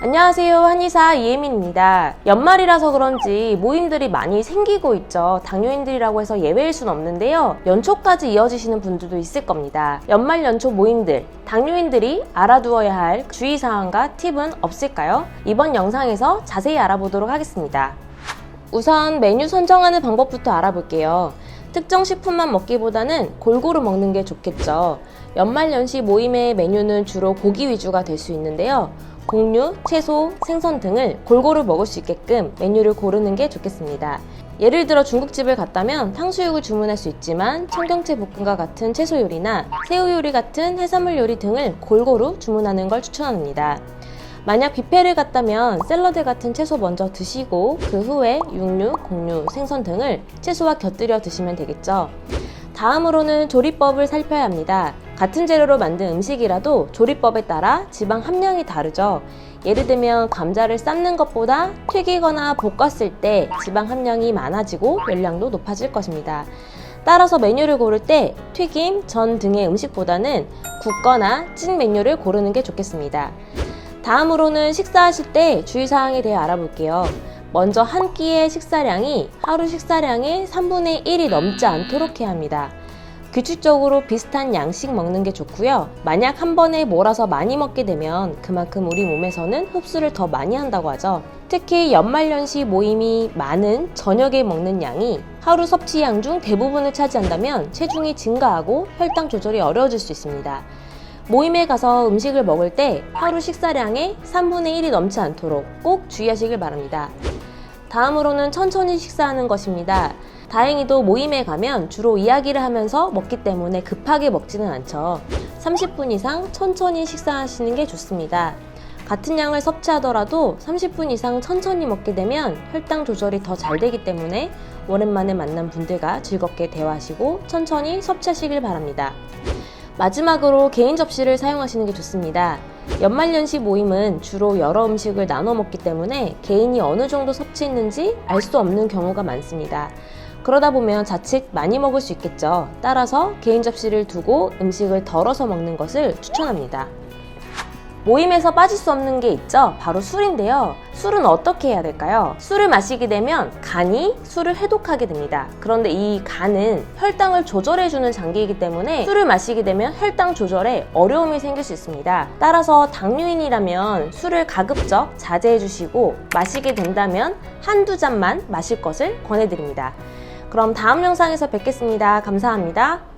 안녕하세요, 한의사 이혜민입니다. 연말이라서 그런지 모임들이 많이 생기고 있죠. 당뇨인들이라고 해서 예외일 순 없는데요. 연초까지 이어지시는 분들도 있을 겁니다. 연말 연초 모임들, 당뇨인들이 알아두어야 할 주의사항과 팁은 없을까요? 이번 영상에서 자세히 알아보도록 하겠습니다. 우선 메뉴 선정하는 방법부터 알아볼게요. 특정 식품만 먹기보다는 골고루 먹는 게 좋겠죠. 연말연시 모임의 메뉴는 주로 고기 위주가 될 수 있는데요. 곡류, 채소, 생선 등을 골고루 먹을 수 있게끔 메뉴를 고르는 게 좋겠습니다. 예를 들어 중국집을 갔다면 탕수육을 주문할 수 있지만 청경채 볶음과 같은 채소 요리나 새우 요리 같은 해산물 요리 등을 골고루 주문하는 걸 추천합니다. 만약 뷔페를 갔다면 샐러드 같은 채소 먼저 드시고 그 후에 육류, 곡류, 생선 등을 채소와 곁들여 드시면 되겠죠. 다음으로는 조리법을 살펴야 합니다. 같은 재료로 만든 음식이라도 조리법에 따라 지방 함량이 다르죠. 예를 들면 감자를 삶는 것보다 튀기거나 볶았을 때 지방 함량이 많아지고 열량도 높아질 것입니다. 따라서 메뉴를 고를 때 튀김, 전 등의 음식보다는 굽거나 찐 메뉴를 고르는 게 좋겠습니다. 다음으로는 식사하실 때 주의사항에 대해 알아볼게요. 먼저 한 끼의 식사량이 하루 식사량의 3분의 1이 넘지 않도록 해야 합니다. 규칙적으로 비슷한 양씩 먹는 게 좋고요. 만약 한 번에 몰아서 많이 먹게 되면 그만큼 우리 몸에서는 흡수를 더 많이 한다고 하죠. 특히 연말연시 모임이 많은 저녁에 먹는 양이 하루 섭취량 중 대부분을 차지한다면 체중이 증가하고 혈당 조절이 어려워질 수 있습니다. 모임에 가서 음식을 먹을 때 하루 식사량의 3분의 1이 넘지 않도록 꼭 주의하시길 바랍니다. 다음으로는 천천히 식사하는 것입니다. 다행히도 모임에 가면 주로 이야기를 하면서 먹기 때문에 급하게 먹지는 않죠. 30분 이상 천천히 식사하시는 게 좋습니다. 같은 양을 섭취하더라도 30분 이상 천천히 먹게 되면 혈당 조절이 더 잘 되기 때문에 오랜만에 만난 분들과 즐겁게 대화하시고 천천히 섭취하시길 바랍니다. 마지막으로 개인 접시를 사용하시는 게 좋습니다. 연말연시 모임은 주로 여러 음식을 나눠 먹기 때문에 개인이 어느 정도 섭취했는지 알 수 없는 경우가 많습니다. 그러다 보면 자칫 많이 먹을 수 있겠죠. 따라서 개인 접시를 두고 음식을 덜어서 먹는 것을 추천합니다. 모임에서 빠질 수 없는 게 있죠. 바로 술인데요. 술은 어떻게 해야 될까요? 술을 마시게 되면 간이 술을 해독하게 됩니다. 그런데 이 간은 혈당을 조절해주는 장기이기 때문에 술을 마시게 되면 혈당 조절에 어려움이 생길 수 있습니다. 따라서 당뇨인이라면 술을 가급적 자제해 주시고 마시게 된다면 한두 잔만 마실 것을 권해드립니다. 그럼 다음 영상에서 뵙겠습니다. 감사합니다.